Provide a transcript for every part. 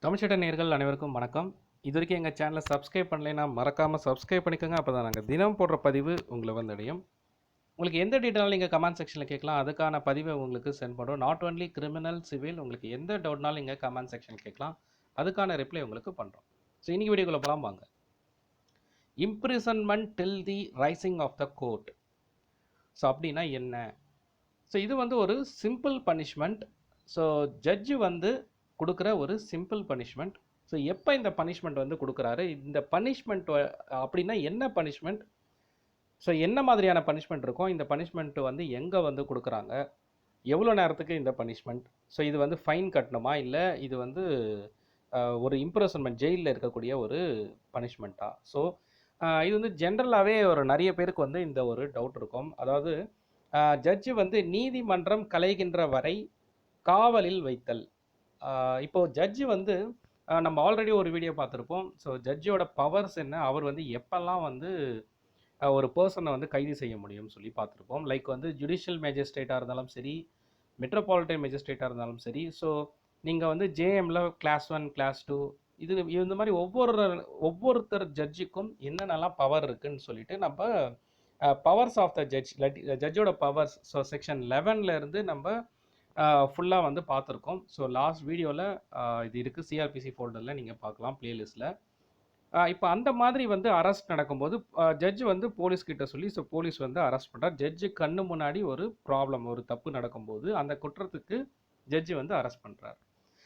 தமிழ்ச்சட்ட நேயர்கள் அனைவருக்கும் வணக்கம். இதுவரைக்கும் எங்கள் சேனலை சப்ஸ்கிரைப் பண்ணலைன்னா மறக்காமல் சப்ஸ்கிரைப் பண்ணிக்கோங்க. அப்போ தான் நாங்கள் தினம் போடுற பதிவு உங்களை வந்தடையும். உங்களுக்கு எந்த டீட்டெயிலும் நீங்கள் கமெண்ட் செக்ஷனில் கேட்கலாம். அதுக்கான பதிவை உங்களுக்கு சென்ட் பண்ணுறோம். நாட் ஒன்லி கிரிமினல், சிவில், உங்களுக்கு எந்த டவுட்னாலும் நீங்கள் கமெண்ட் செக்ஷனில் கேட்கலாம். அதுக்கான ரிப்ளை உங்களுக்கு பண்ணுறோம். ஸோ இன்றைக்கி வீடியோக்குள்ளே போகலாம் வாங்க. Imprisonment till the rising of the court. So அப்படின்னா என்ன? ஸோ இது வந்து ஒரு சிம்பிள் பனிஷ்மெண்ட். ஸோ ஜட்ஜு வந்து கொடுக்குற ஒரு சிம்பிள் பனிஷ்மெண்ட். ஸோ எப்போ இந்த பனிஷ்மெண்ட் வந்து கொடுக்குறாரு, இந்த பனிஷ்மெண்ட் அப்படின்னா என்ன பனிஷ்மெண்ட், ஸோ என்ன மாதிரியான பனிஷ்மெண்ட் இருக்கும், இந்த பனிஷ்மெண்ட் வந்து எங்கே வந்து கொடுக்குறாங்க, எவ்வளோ நேரத்துக்கு இந்த பனிஷ்மெண்ட், ஸோ இது வந்து ஃபைன் கட்டணுமா இல்லை இது வந்து ஒரு இம்ப்ரெசன்மெண்ட் ஜெயிலில் இருக்கக்கூடிய ஒரு பனிஷ்மெண்ட்டா? ஸோ இது வந்து ஜென்ரலாகவே ஒரு நிறைய பேருக்கு வந்து இந்த ஒரு டவுட் இருக்கும். அதாவது ஜட்ஜு வந்து நீதிமன்றம் கலைகின்ற வரை காவலில் வைத்தல். இப்போது ஜட்ஜு வந்து நம்ம ஆல்ரெடி ஒரு வீடியோ பார்த்துருப்போம். ஸோ ஜட்ஜோட பவர்ஸ் என்ன, அவர் வந்து எப்பெல்லாம் வந்து ஒரு பர்சனை வந்து கைது செய்ய முடியும்னு சொல்லி பார்த்துருப்போம். லைக் வந்து ஜுடிஷியல் மேஜிஸ்ட்ரேட்டாக இருந்தாலும் சரி, மெட்ரோபாலிட்டன் மேஜிஸ்ட்ரேட்டாக இருந்தாலும் சரி. ஸோ நீங்கள் வந்து ஜேஎம்ல கிளாஸ் 1 கிளாஸ் 2 இந்த மாதிரி ஒவ்வொருத்தர் ஜட்ஜுக்கும் என்னென்னலாம் பவர் இருக்குதுன்னு சொல்லிட்டு நம்ம பவர்ஸ் ஆஃப் த ஜட்ஜ், ஜட்ஜோட பவர்ஸ், ஸோ செக்ஷன் 11 இருந்து நம்ம ஃபுல்லாக வந்து பார்த்துருக்கோம். ஸோ லாஸ்ட் வீடியோவில் இது இருக்குது, சிஆர்பிசி ஃபோல்டரில் நீங்கள் பார்க்கலாம் பிளேலிஸ்ட்டில். இப்போ அந்த மாதிரி வந்து அரெஸ்ட் நடக்கும்போது ஜட்ஜு வந்து போலீஸ்கிட்ட சொல்லி, ஸோ போலீஸ் வந்து அரெஸ்ட் பண்ணுறார். ஜட்ஜு கண்ணு முன்னாடி ஒரு ப்ராப்ளம், ஒரு தப்பு நடக்கும்போது அந்த குற்றத்துக்கு ஜட்ஜு வந்து அரெஸ்ட் பண்ணுறார்.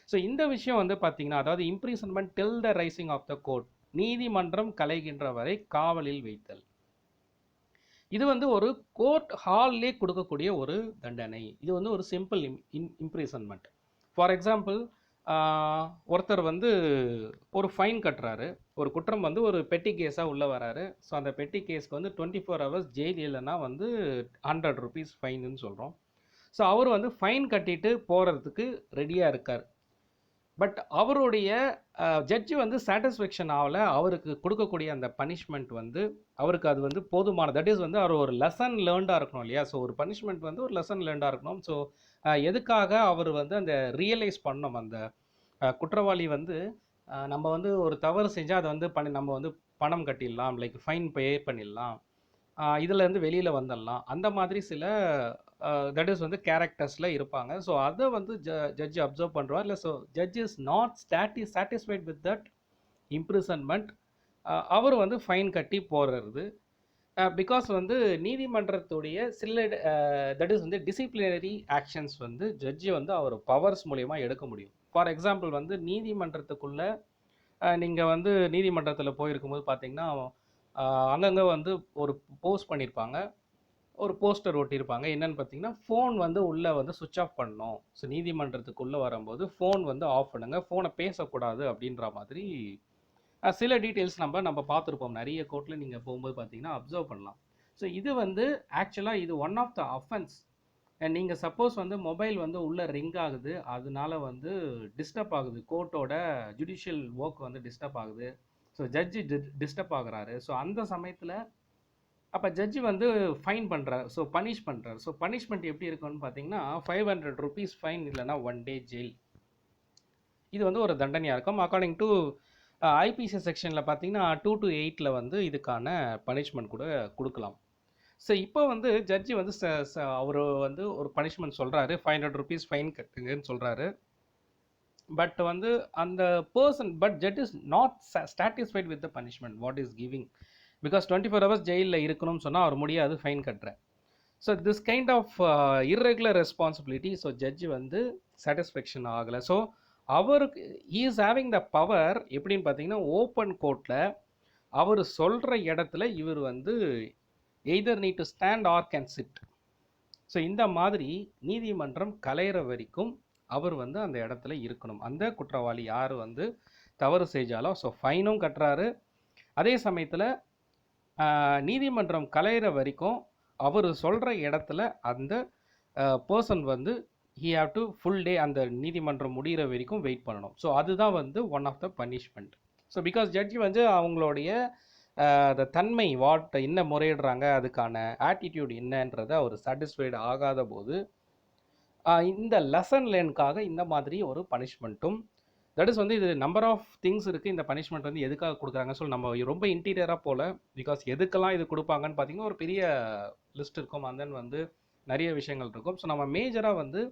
ஸோ இந்த விஷயம் வந்து பார்த்திங்கன்னா, அதாவது imprisonment till the rising of the court, நீதிமன்றம் கலைகின்ற வரை காவலில் வைத்தல். இது வந்து ஒரு கோர்ட் ஹால்லே கொடுக்கக்கூடிய ஒரு தண்டனை. இது வந்து ஒரு சிம்பிள் இம்ப்ரிசன்மெண்ட். ஃபார் எக்ஸாம்பிள், ஒருத்தர் வந்து ஒரு ஃபைன் கட்டுறாரு. ஒரு குற்றம் வந்து ஒரு பெட்டி கேஸாக உள்ளே வராரு. ஸோ அந்த பெட்டி கேஸ்க்கு வந்து 24 hours ஜெயில், இல்லைன்னா வந்து 100 rupees ஃபைனுன்னு சொல்கிறோம். ஸோ அவர் வந்து ஃபைன் கட்டிட்டு போகிறதுக்கு ரெடியாக இருக்கார். பட் அவருடைய ஜட்ஜு வந்து சாட்டிஸ்ஃபேக்ஷன் ஆகலை. அவருக்கு கொடுக்கக்கூடிய அந்த பனிஷ்மெண்ட் வந்து அவருக்கு அது வந்து போதுமான, தட் இஸ் வந்து அவர் ஒரு லெசன் லேர்ன்டாக இருக்கணும் இல்லையா? ஸோ ஒரு பனிஷ்மெண்ட் வந்து ஒரு லெசன் லேர்ன்டாக இருக்கணும். ஸோ எதுக்காக அவர் வந்து அந்த ரியலைஸ் பண்ணணும், அந்த குற்றவாளி வந்து நம்ம வந்து ஒரு தவறு செஞ்சால் அதை வந்து நம்ம வந்து பணம் கட்டிடலாம், லைக் ஃபைன் பே பண்ணிடலாம், இதிலேருந்து வெளியில் வந்துடலாம், அந்த மாதிரி சில தட் இஸ் வந்து கேரக்டர்ஸில் இருப்பாங்க. ஸோ அதை வந்து ஜட்ஜ் அப்சர்வ் பண்ணுறார். இல்லை, so judge is not satisfied with that imprisonment. அவர் வந்து ஃபைன் கட்டி போடுறது. பிகாஸ் வந்து நீதிமன்றத்துடைய சில தட் இஸ் வந்து டிசிப்ளினரி ஆக்ஷன்ஸ் வந்து ஜட்ஜி வந்து அவர் பவர்ஸ் மூலயமா எடுக்க முடியும். ஃபார் எக்ஸாம்பிள் வந்து நீதிமன்றத்துக்குள்ளே நீங்கள் வந்து நீதிமன்றத்தில் போயிருக்கும்போது பார்த்தீங்கன்னா, அங்கங்கே வந்து ஒரு போஸ்ட் பண்ணியிருப்பாங்க, ஒரு போஸ்டர் ஒட்டியிருப்பாங்க. என்னென்னு பார்த்தீங்கன்னா, ஃபோன் வந்து உள்ளே வந்து சுவிட்ச் ஆஃப் பண்ணணும். ஸோ நீதிமன்றத்துக்குள்ளே வரும்போது ஃபோன் வந்து ஆஃப் பண்ணுங்கள், ஃபோனை பேசக்கூடாது அப்படின்ற மாதிரி சில டீட்டெயில்ஸ் நம்ம பார்த்துருப்போம். நிறைய கோர்ட்டில் நீங்கள் போகும்போது பார்த்தீங்கன்னா அப்சர்வ் பண்ணலாம். ஸோ இது வந்து ஆக்சுவலாக இது ஒன் ஆஃப் த அஃபென்ஸ். நீங்கள் சப்போஸ் வந்து மொபைல் வந்து உள்ளே ரிங் ஆகுது, அதனால வந்து டிஸ்டர்ப் ஆகுது, கோர்ட்டோட ஜுடிஷியல் ஒர்க் வந்து டிஸ்டர்ப் ஆகுது, ஸோ ஜட்ஜி டிஸ்டர்ப் ஆகுறாரு. ஸோ அந்த சமயத்தில் அப்போ ஜட்ஜி வந்து ஃபைன் பண்ணுறார், ஸோ பனிஷ் பண்ணுறார். ஸோ பனிஷ்மெண்ட் எப்படி இருக்குன்னு பார்த்தீங்கன்னா 500 rupees ஃபைன், இல்லைனா 1 day ஜெயில். இது வந்து ஒரு தண்டனையாக இருக்கும். அக்கார்டிங் டு ஐபிசி செக்ஷனில் பார்த்தீங்கன்னா 2 to 8 வந்து இதுக்கான பனிஷ்மெண்ட் கூட கொடுக்கலாம். ஸோ இப்போ வந்து ஜட்ஜி வந்து அவர் வந்து ஒரு பனிஷ்மெண்ட் சொல்கிறாரு, 500 rupees ஃபைன் கட்டுங்கன்னு சொல்கிறாரு. பட் வந்து அந்த person, but judge is not satisfied with the punishment what is giving. Because 24 hours ஜெயிலில் இருக்கணும்னு சொன்னால் அவர் முடியாது, ஃபைன் கட்டுறேன். So this kind of irregular responsibility, so judge வந்து சாட்டிஸ்ஃபேக்ஷன் ஆகலை. ஸோ அவருக்கு he is having the power. எப்படின்னு பார்த்தீங்கன்னா, ஓப்பன் கோர்ட்டில் அவர் சொல்கிற இடத்துல இவர் வந்து either need to stand or can sit. So இந்த மாதிரி நீதிமன்றம் கலையிற வரைக்கும் அவர் வந்து அந்த இடத்துல இருக்கணும். அந்த குற்றவாளி யார் வந்து தவறு செஞ்சாலும் ஸோ ஃபைனும் கட்டுறாரு. அதே சமயத்தில் நீதிமன்றம் கலையிற வரைக்கும் அவர் சொல்கிற இடத்துல அந்த பர்சன் வந்து he have to full day அந்த நீதிமன்றம் முடிகிற வரைக்கும் வெயிட் பண்ணணும். ஸோ அதுதான் வந்து one of the punishment. So because judge வந்து அவங்களுடைய அந்த தன்மை என்ன முறையிடுறாங்க, அதுக்கான ஆட்டிடியூட் என்னன்றதை அவர் சாட்டிஸ்ஃபைடு ஆகாத போது இந்த லெசன் லேர்னுக்காக இந்த மாதிரி ஒரு பனிஷ்மெண்ட்டும் தட் இஸ் வந்து இது நம்பர் ஆஃப் திங்ஸ் இருக்குது. இந்த பனிஷ்மெண்ட் வந்து எதுக்காக கொடுக்குறாங்க சொல்லி நம்ம ரொம்ப இன்டீரியராக போல், பிகாஸ் எதுக்கெல்லாம் இது கொடுப்பாங்கன்னு பார்த்தீங்கன்னா ஒரு பெரிய லிஸ்ட் இருக்கும். அண்ட் தென் வந்து நிறைய விஷயங்கள் இருக்கும். ஸோ நம்ம மேஜராக வந்து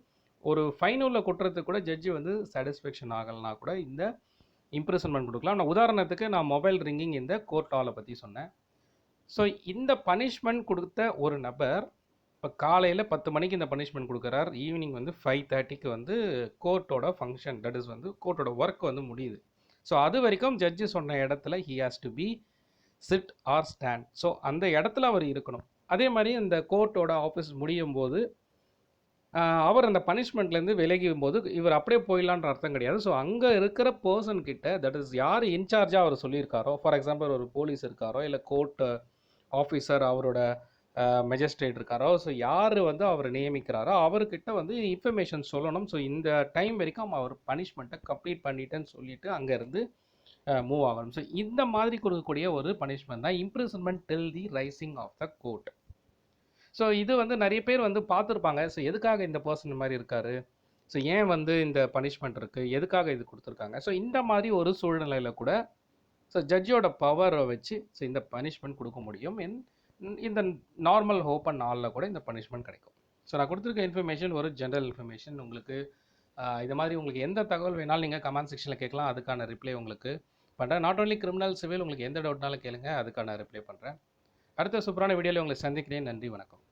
ஒரு ஃபைனலில் கொட்டுறதுக்கு கூட ஜட்ஜி வந்து சாட்டிஸ்ஃபேக்ஷன் ஆகலைனா கூட இந்த இம்ப்ரெசன்மெண்ட் கொடுக்கலாம். நான் உதாரணத்துக்கு நான் மொபைல் ரிங்கிங் இந்த கோர்ட் ஆலை பற்றி சொன்னேன். ஸோ இந்த பனிஷ்மெண்ட் கொடுத்த ஒரு நபர் இப்போ காலையில் 10 மணிக்கு இந்த பனிஷ்மெண்ட் கொடுக்குறார், ஈவினிங் வந்து 5:30க்கு வந்து கோர்ட்டோட ஃபங்க்ஷன், தட் இஸ் வந்து கோர்ட்டோட ஒர்க் வந்து முடியுது. ஸோ அது வரைக்கும் ஜட்ஜி சொன்ன இடத்துல he has to be sit or stand. So அந்த இடத்துல அவர் இருக்கணும். அதே மாதிரி இந்த கோர்ட்டோட ஆஃபீஸ் முடியும் போது அவர் அந்த பனிஷ்மெண்ட்லேருந்து விலகும் போது இவர் அப்படியே போயிடலான்ற அர்த்தம் கிடையாது. ஸோ அங்கே இருக்கிற பர்சன் கிட்ட, தட் இஸ் யார் இன்சார்ஜாக அவர் சொல்லியிருக்காரோ, ஃபார் எக்ஸாம்பிள் ஒரு போலீஸ் இருக்காரோ இல்லை கோர்ட் ஆஃபீஸர் அவரோட மெஜிஸ்ட்ரேட் இருக்காரோ, ஸோ யார் வந்து அவர் நியமிக்கிறாரோ அவர்கிட்ட வந்து இன்ஃபர்மேஷன் சொல்லணும். ஸோ இந்த டைம் வரைக்கும் அவர் பனிஷ்மெண்ட்டை கம்ப்ளீட் பண்ணிட்டேன்னு சொல்லிட்டு அங்கேருந்து மூவ் ஆகணும். ஸோ இந்த மாதிரி கொடுக்கக்கூடிய ஒரு பனிஷ்மெண்ட் தான் imprisonment till the rising of the court. So இது வந்து நிறைய பேர் வந்து பார்த்துருப்பாங்க. ஸோ எதுக்காக இந்த பர்சன் இந்த மாதிரி இருக்காரு, ஸோ ஏன் வந்து இந்த பனிஷ்மெண்ட் இருக்குது, எதுக்காக இது கொடுத்துருக்காங்க. ஸோ இந்த மாதிரி ஒரு சூழ்நிலையில் கூட ஸோ ஜட்ஜோட பவரை வச்சு ஸோ இந்த பனிஷ்மெண்ட் கொடுக்க முடியும். இந்த நார்மல் ஓப்பன் நாளில் கூட இந்த பனிஷ்மெண்ட் கிடைக்கும். ஸோ நான் கொடுத்துருக்க இன்ஃபர்மேஷன் ஒரு ஜென்ரல் இன்ஃபர்மேஷன். உங்களுக்கு இது மாதிரி உங்களுக்கு எந்த தகவல் வேணாலும் நீங்கள் கமெண்ட் செக்ஷனில் கேட்கலாம், அதுக்கான ரிப்ளை உங்களுக்கு பண்ணுறேன். நாட் ஓன்லி கிரிமினல் சிவில், உங்களுக்கு எந்த டவுட்னாலும் கேளுங்க, அதுக்கான ரிப்ளை பண்ணுறேன். அடுத்த சூப்பரான வீடியோவில் உங்களை சந்திக்கிறேன். நன்றி, வணக்கம்.